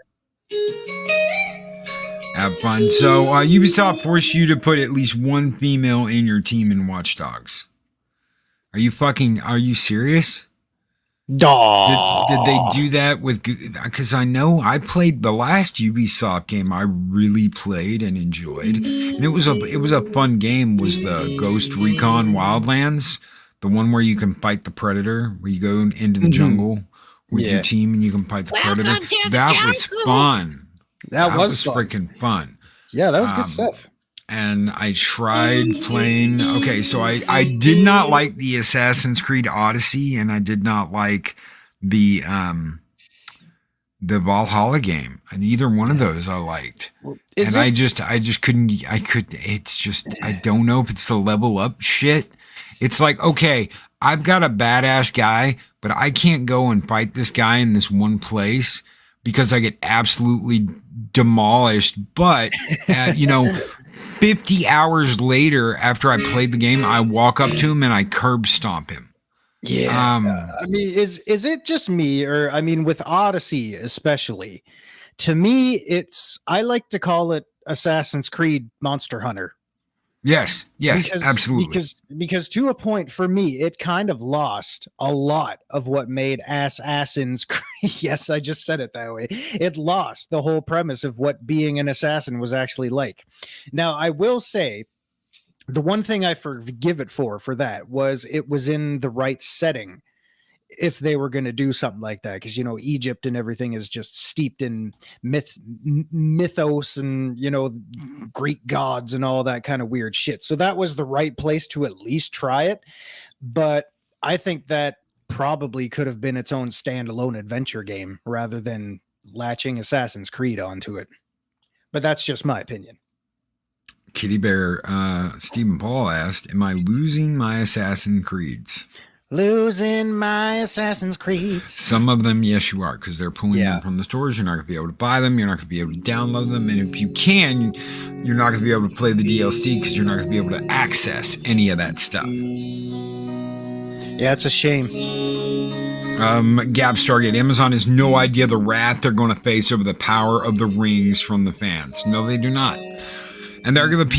Have fun. So, Ubisoft forced you to put at least one female in your team in Watch Dogs. Are you serious? Did they do that with, because I know I played the last Ubisoft game I really played and enjoyed. And it was a fun game, was the Ghost Recon Wildlands. The one where you can fight the Predator, where you go into the jungle with your team and you can fight the Predator. That was fun. That was fun. Freaking fun. Yeah, that was good stuff. And I tried playing. Okay, so I did not like the Assassin's Creed Odyssey, and I did not like the Valhalla game. And either one of those I liked. And I just couldn't. It's just, I don't know if it's the level up shit. It's like, okay, I've got a badass guy, but I can't go and fight this guy in this one place because I get absolutely demolished. But, 50 hours later after I played the game, I walk up to him and I curb stomp him. Yeah. I mean, is it just me, or, I mean, with Odyssey especially, to me, I like to call it Assassin's Creed Monster Hunter. Yes, absolutely. Because to a point, for me, it kind of lost a lot of what made Assassin's Creed. Yes, I just said it that way. It lost the whole premise of what being an assassin was actually like. Now, I will say, the one thing I forgive it for that was it was in the right setting. If they were going to do something like that, because Egypt and everything is just steeped in mythos and Greek gods and all that kind of weird shit. So that was the right place to at least try it. But I think that probably could have been its own standalone adventure game rather than latching Assassin's Creed onto it. But that's just my opinion. Kitty Bear, Stephen Paul asked, "Am I losing my Assassin's Creeds?" Losing my Assassin's Creeds. Some of them, yes, you are, because they're pulling them from the stores. You're not going to be able to buy them. You're not going to be able to download them. And if you can, you're not going to be able to play the DLC because you're not going to be able to access any of that stuff. Yeah, it's a shame. Gab Stargate, Amazon has no idea the wrath they're going to face over the power of the rings from the fans. No, they do not. And they're going to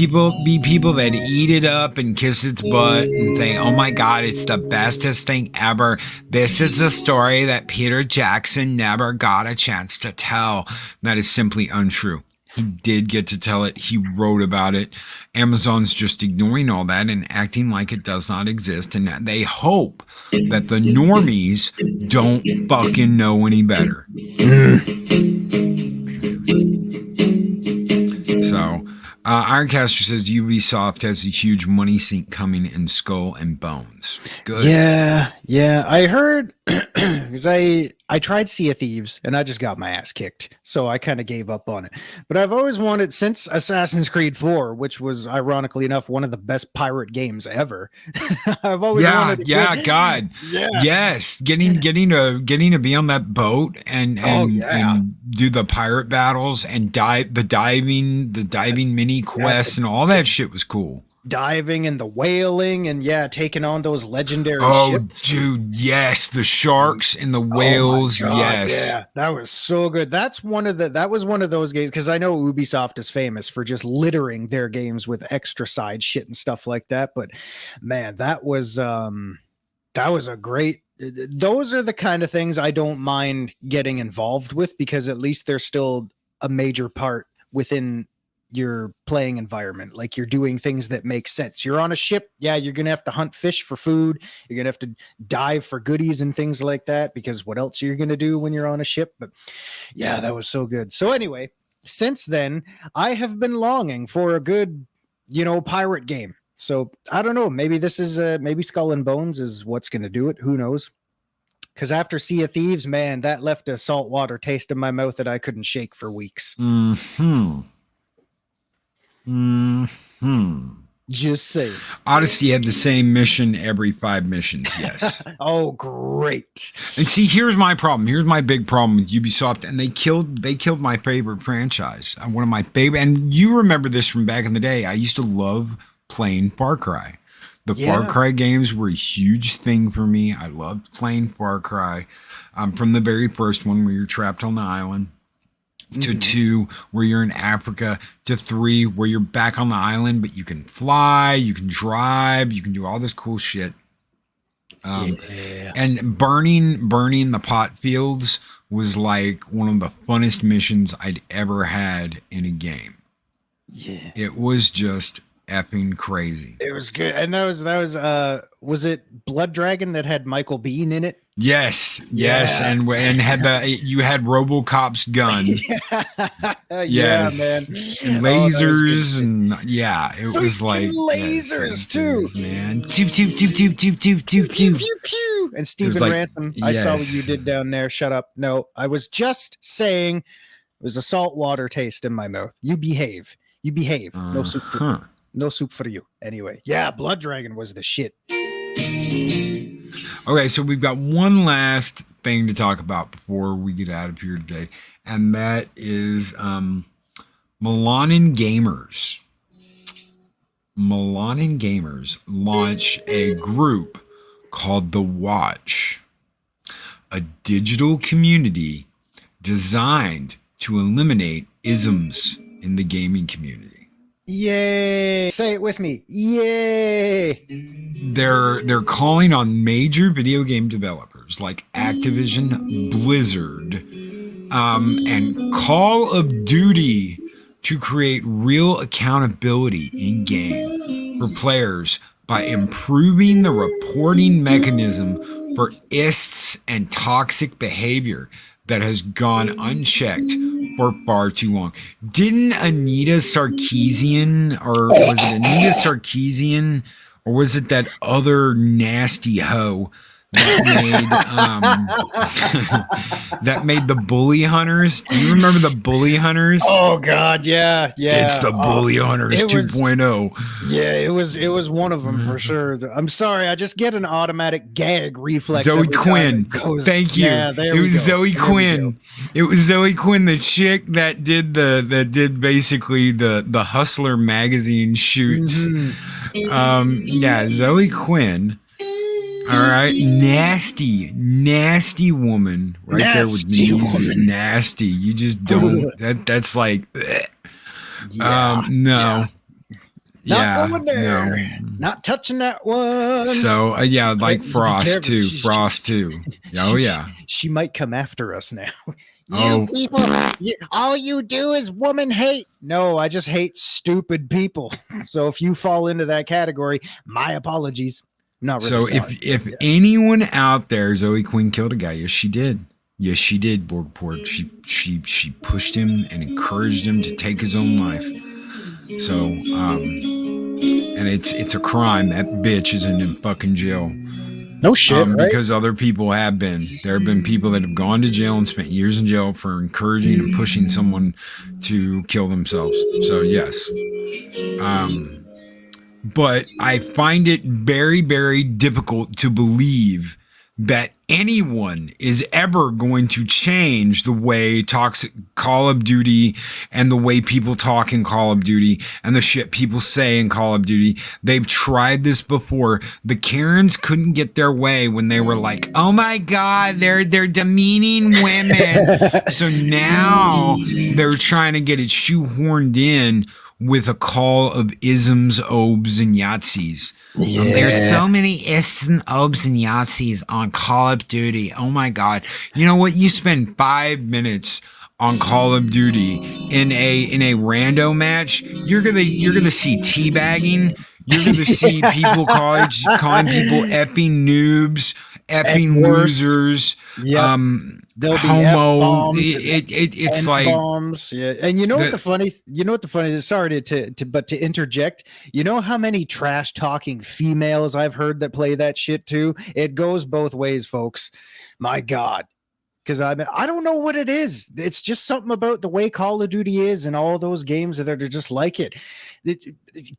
be people that eat it up and kiss its butt and think, oh my God, it's the bestest thing ever. This is the story that Peter Jackson never got a chance to tell. That is simply untrue. He did get to tell it. He wrote about it. Amazon's just ignoring all that and acting like it does not exist. And they hope that the normies don't fucking know any better. So... Ironcaster says Ubisoft has a huge money sink coming in Skull and Bones. Good. Yeah. I heard because I tried Sea of Thieves and I just got my ass kicked, so I kind of gave up on it. But I've always wanted, since Assassin's Creed 4, which was ironically enough one of the best pirate games ever. I've always wanted. God, yes, getting to be on that boat and do the pirate battles and the diving mini quests and all that shit was cool. diving and the whaling and taking on those legendary ships. Dude, yes, the sharks and the whales. Oh my God, yes. yeah, that was so good. That was one of those games, because I know Ubisoft is famous for just littering their games with extra side shit and stuff like that. But man, that was a great. Those are the kind of things I don't mind getting involved with, because at least they're still a major part within your playing environment. Like, you're doing things that make sense. You're on a ship, you're gonna have to hunt fish for food, you're gonna have to dive for goodies and things like that, because what else are you gonna do when you're on a ship? But yeah, that was so good. So anyway, since then I have been longing for a good pirate game. So I don't know, maybe this is maybe Skull and Bones is what's gonna do it. Who knows? Because after Sea of Thieves, man, that left a saltwater taste in my mouth that I couldn't shake for weeks. Just say Odyssey had the same mission every 5 missions. Yes. Oh, great. And see, here's my problem. Here's my big problem with Ubisoft, and they killed my favorite franchise. One of my favorite, and you remember this from back in the day. I used to love playing Far Cry. The Far Cry games were a huge thing for me. I loved playing Far Cry, from the very first one where you're trapped on the island, to 2 where you're in Africa, to 3 where you're back on the island, but you can fly, you can drive, you can do all this cool shit. And burning the pot fields was like one of the funnest missions I'd ever had in a game. Yeah. It was just effing crazy. It was good. And that was it Blood Dragon that had Michael Biehn in it? Yes. Yeah. And had you had RoboCop's gun. Yeah, man. And lasers it was like lasers too, man. Pew pew pew pew pew pew pew pew. Pew pew. And Stephen Ransom, I saw what you did down there. Shut up. No, I was just saying it was a saltwater taste in my mouth. You behave. No soup for you. No soup for you. Anyway, Blood Dragon was the shit. Okay, so we've got one last thing to talk about before we get out of here today, and that is Milanan Gamers. Milanan Gamers launch a group called The Watch, a digital community designed to eliminate isms in the gaming community. Yay! Say it with me. Yay! They're calling on major video game developers like Activision, Blizzard, and Call of Duty to create real accountability in game for players by improving the reporting mechanism for ists and toxic behavior that has gone unchecked for far too long. Didn't Anita Sarkeesian, or was it Anita Sarkeesian, or was it that other nasty hoe that made the Bully Hunters? Do you remember the Bully Hunters? Oh God, yeah. It's the Bully Hunters 2.0. Yeah, it was one of them for sure. I'm sorry, I just get an automatic gag reflex. Zoe Quinn. Thank you. Yeah, it was Zoe Quinn. It was Zoe Quinn, the chick that did basically the Hustler magazine shoots. Zoe Quinn. All right, nasty woman there with music. Nasty. You just don't. That's like. No. Not going there. No. Not touching that one. So like Frost too. Frost too. Oh yeah. She might come after us now. You people, all you do is woman hate. No, I just hate stupid people. So if you fall into that category, my apologies. Not really. So if anyone out there, Zoe Quinn killed a guy. Yes, she did. Yes, she did. Borgport. She pushed him and encouraged him to take his own life. So and it's a crime. That bitch is in fucking jail. No shit, right? Because other people have been. There have been people that have gone to jail and spent years in jail for encouraging and pushing someone to kill themselves. So yes. But I find it very, very difficult to believe that anyone is ever going to change the way toxic Call of Duty and the way people talk in Call of Duty and the shit people say in Call of Duty. They've tried this before. The Karens couldn't get their way when they were like, oh my God, they're demeaning women. So now they're trying to get it shoehorned in with a call of isms, obes, and Yahtzees. There's so many ists and obes and Yahtzees on Call of Duty. Oh my God. You know what? You spend 5 minutes on Call of Duty in a rando match, you're gonna see teabagging. You're gonna see people calling people effing noobs, effing losers. Yep. There'll be homo. F-bombs, It's like bombs. Yeah. And you know what the funny is, sorry to interject. You know how many trash talking females I've heard that play that shit too? It goes both ways, folks. My God. Because I don't know what it is. It's just something about the way Call of Duty is and all those games that are just like it.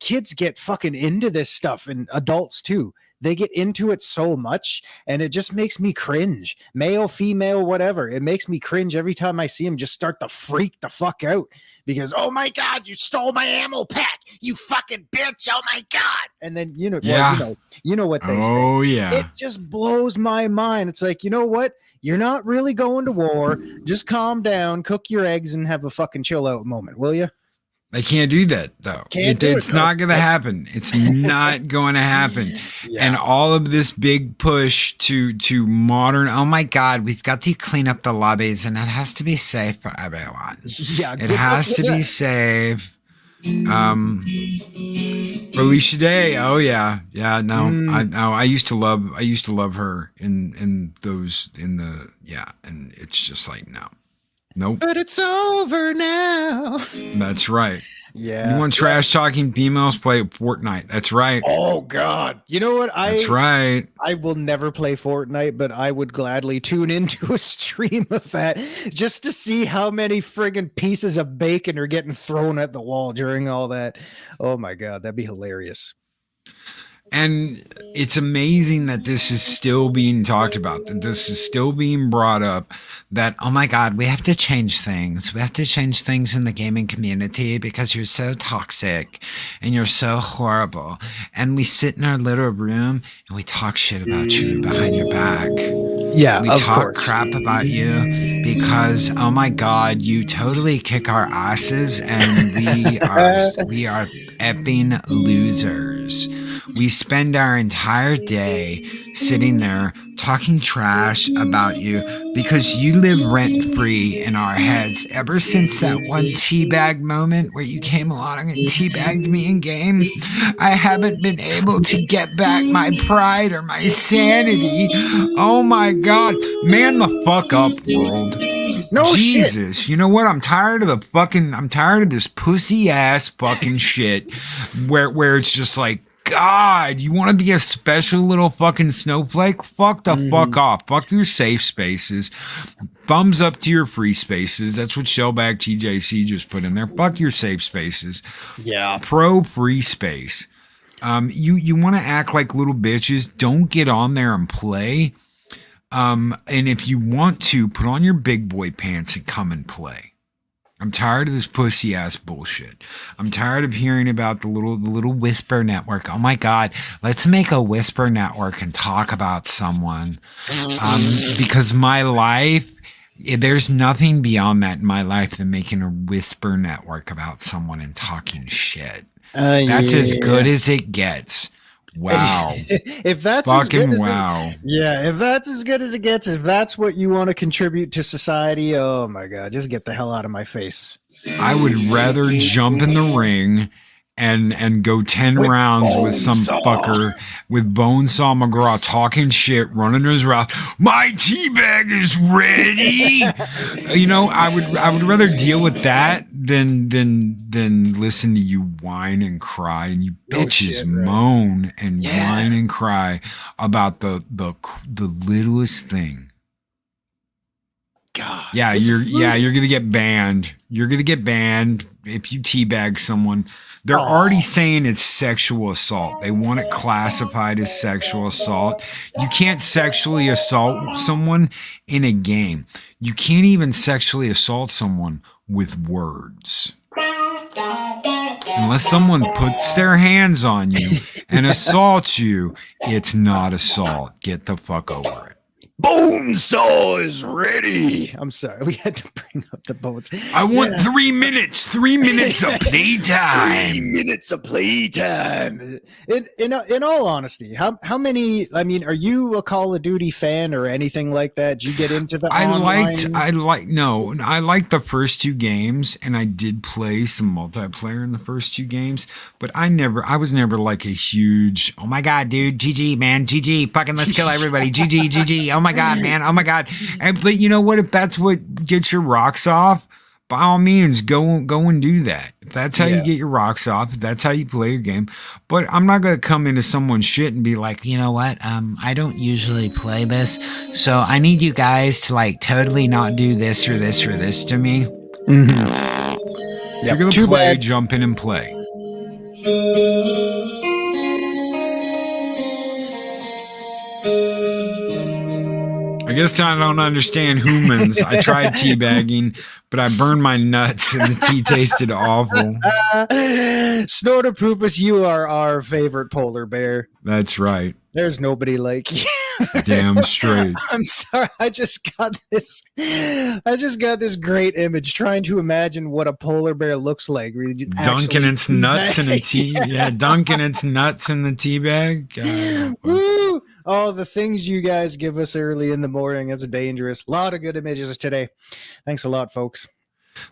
Kids get fucking into this stuff, and adults too. They get into it so much, and it just makes me cringe. Male, female, whatever. It makes me cringe every time I see them just start to freak the fuck out because, oh my God, you stole my ammo pack, you fucking bitch! Oh my God! And then you know what they say. Oh yeah, it just blows my mind. It's like, you know what? You're not really going to war. Just calm down, cook your eggs, and have a fucking chill out moment, will you? They can't do that though. It's not going to happen. It's not going to happen. Yeah. And all of this big push to modern. Oh my God, we've got to clean up the lobbies, and it has to be safe for everyone. Yeah, it has to be safe. Felicia Day. Oh yeah, yeah. No, I used to love her and it's just like no. Nope. But it's over now. That's right. Yeah. You want trash talking females, play Fortnite. That's right. Oh God. You know what? That's right. I will never play Fortnite, but I would gladly tune into a stream of that just to see how many friggin' pieces of bacon are getting thrown at the wall during all that. Oh my God, that'd be hilarious. And it's amazing that this is still being talked about, that this is still being brought up, that, oh my God, we have to change things. We have to change things in the gaming community because you're so toxic and you're so horrible. And we sit in our little room and we talk shit about you behind your back. Yeah, we talk crap about you because, oh my God, you totally kick our asses and we are effing losers. We spend our entire day sitting there talking trash about you because you live rent-free in our heads ever since that one teabag moment where you came along and teabagged me in game. I haven't been able to get back my pride or my sanity. Oh my God. Man the fuck up, world. No Jesus, shit. You know what? I'm tired of this pussy ass fucking shit where it's just like, God, you want to be a special little fucking snowflake? Fuck the fuck off. Fuck your safe spaces. Thumbs up to your free spaces. That's what Shellback TJC just put in there. Fuck your safe spaces. Yeah. Pro free space. You want to act like little bitches. Don't get on there and play. And if you want to, put on your big boy pants and come and play. I'm tired of this pussy ass bullshit. I'm tired of hearing about the little whisper network. Oh my God, let's make a whisper network and talk about someone. Because my life, there's nothing beyond that in my life than making a whisper network about someone and talking shit. That's as good as it gets. Wow. If that's fucking as good wow. If that's as good as it gets, if that's what you want to contribute to society, oh my God, just get the hell out of my face. I would rather jump in the ring and go 10 rounds with some fucker with Bonesaw McGraw talking shit, running his mouth. My teabag is ready. I would rather deal with that than listen to you whine and cry and you bitches moan and whine and cry about the littlest thing. God. Yeah, you're gonna get banned. You're gonna get banned if you teabag someone. They're already saying it's sexual assault. They want it classified as sexual assault. You can't sexually assault someone in a game. You can't even sexually assault someone with words. Unless someone puts their hands on you and assaults you, it's not assault. Get the fuck over it. Bonesaw is ready. I'm sorry, we had to bring up the bones. I want 3 minutes. 3 minutes of playtime. 3 minutes of playtime. In all honesty, how many? I mean, are you a Call of Duty fan or anything like that? Did you get into the online? I liked the first 2 games, and I did play some multiplayer in the first 2 games, but I was never like a huge, oh my god, dude, GG, man, GG, fucking let's kill everybody, GG, GG, oh my god, man, oh my god. But you know what? If that's what gets your rocks off, by all means, go and do that. If that's how you get your rocks off, if that's how you play your game. But I'm not gonna come into someone's shit and be like, You know what? I don't usually play this, so I need you guys to like totally not do this or this or this to me. if you're gonna play, jump in and play. I guess I don't understand humans. I tried teabagging, but I burned my nuts and the tea tasted awful. Snortopoopus, you are our favorite polar bear. That's right. There's nobody like you. Damn straight. I'm sorry. I just got this great image trying to imagine what a polar bear looks like. Dunking its nuts in a tea. Yeah, dunking its nuts in the tea bag. Woo! Oh, the things you guys give us early in the morning. It's dangerous. A lot of good images today. Thanks a lot, folks.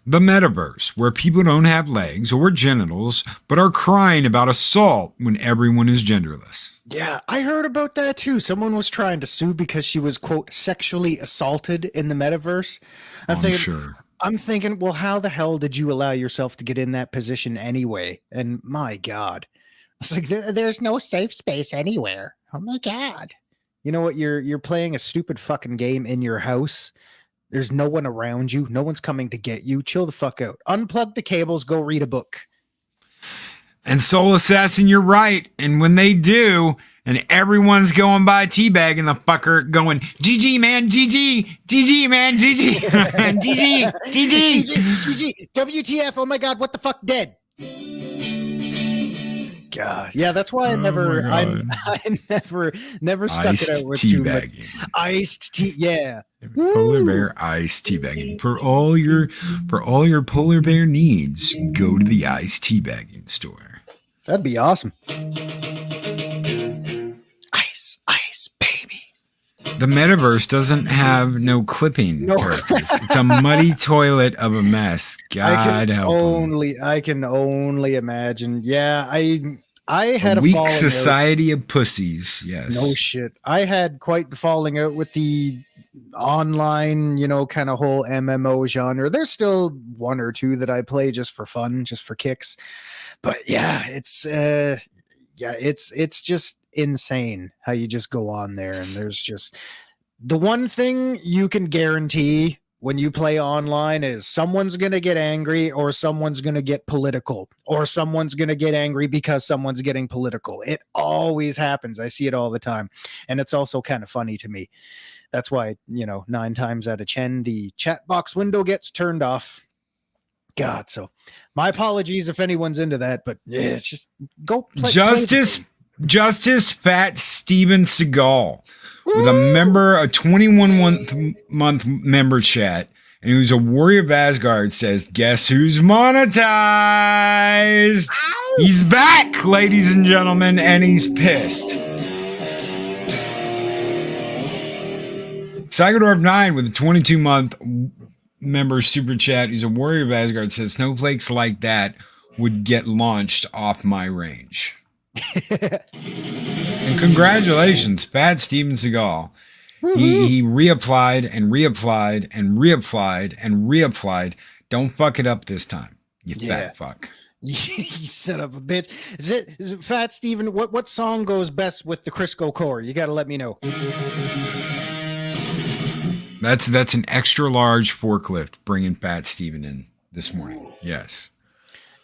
The metaverse, where people don't have legs or genitals, but are crying about assault when everyone is genderless. Yeah, I heard about that too. Someone was trying to sue because she was, quote, sexually assaulted in the metaverse. I'm thinking, well, how the hell did you allow yourself to get in that position anyway? And my God, it's like there's no safe space anywhere. Oh my God. You know what? You're playing a stupid fucking game in your house. There's no one around you. No one's coming to get you. Chill the fuck out. Unplug the cables. Go read a book. And Soul Assassin, you're right. And when they do, and everyone's going by teabagging the fucker, going, GG, man, GG, GG, man, GG, GG, GG, GG, WTF, oh my God, what the fuck, dead? God, yeah, that's why I never stuck iced it out with teabagging. Iced tea, yeah. Polar bear iced teabagging. For all your polar bear needs, go to the iced teabagging store. That'd be awesome. Ice, baby. The metaverse doesn't have no clipping characters. It's a muddy toilet of a mess. God help 'em. I can only imagine. Yeah, I had a weak falling society of pussies. Yes. No shit. I had quite the falling out with the online, kind of whole MMO genre. There's still one or two that I play just for fun, just for kicks. But yeah, it's just insane how you just go on there, and there's just the one thing you can guarantee when you play online is someone's going to get angry, or someone's going to get political, or someone's going to get angry because someone's getting political. It always happens. I see it all the time. And it's also kind of funny to me. That's why, 9 times out of 10, the chat box window gets turned off. God, so my apologies if anyone's into that, but yeah, it's just go play. Justice Fat Steven Seagal with a 21-month member chat, and who's a warrior of Asgard, says, guess who's monetized? Ow! He's back, ladies and gentlemen, and he's pissed. Psychodorf9 with a 22-month member super chat. He's a warrior of Asgard, says snowflakes like that would get launched off my range. And congratulations, Fat Steven Seagal. He reapplied and reapplied and reapplied and reapplied. Don't fuck it up this time, you fat fuck. You son of a bitch. Is it Fat Steven? What song goes best with the Crisco core? You got to let me know. That's an extra large forklift bringing Fat Steven in this morning. Yes.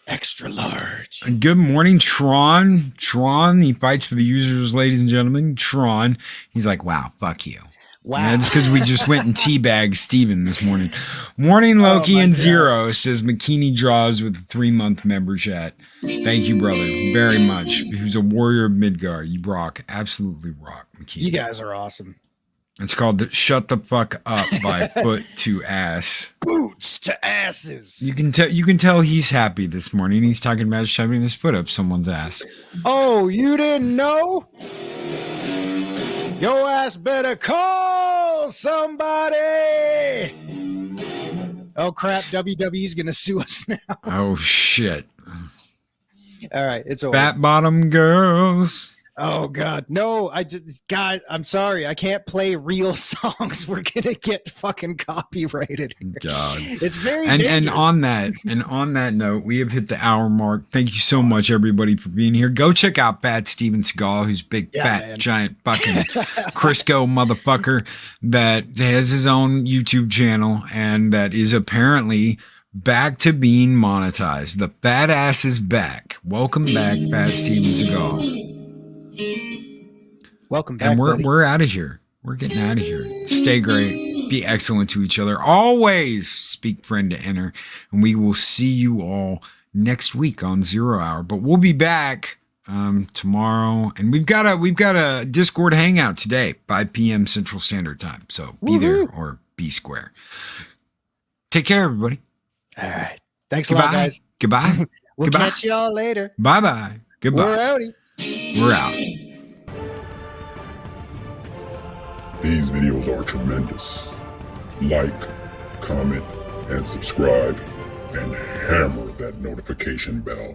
Extra large. And good morning, Tron. Tron, he fights for the users, ladies and gentlemen. Tron, he's like, wow, fuck you. Wow. Yeah, it's because we just went and teabagged Steven this morning. Morning, Loki and God. Zero says McKinney draws with a 3-month membership. Thank you, brother, very much. Who's a warrior of Midgard. You rock. Absolutely rock, McKinney. You guys are awesome. It's called the Shut the Fuck Up by Foot to Ass. Boots to asses. You can tell he's happy this morning. He's talking about shoving his foot up someone's ass. Oh, you didn't know? Your ass better call somebody. Oh crap, WWE's gonna sue us now. Oh shit. All right, it's over. Fat bottom girls. Oh God, no! God, I'm sorry, I can't play real songs. We're gonna get fucking copyrighted. God, it's very and dangerous. on that note, we have hit the hour mark. Thank you so much, everybody, for being here. Go check out Fat Steven Seagal, who's big, fat, giant, fucking Crisco motherfucker that has his own YouTube channel and that is apparently back to being monetized. The fat ass is back. Welcome back, Fat Steven Seagal. Welcome back, and buddy. we're out of here. We're getting out of here. Stay great. Be excellent to each other. Always speak friend to enter. And we will see you all next week on 0 Hour. But we'll be back tomorrow. And we've got a Discord hangout today, 5 p.m. Central Standard Time. So be there or be square. Take care, everybody. All right. Thanks a lot, guys. Goodbye. We'll Goodbye. catch y'all later. Bye-bye. Goodbye. We're outie. We're out. These videos are tremendous. Like, comment, and subscribe, and hammer that notification bell.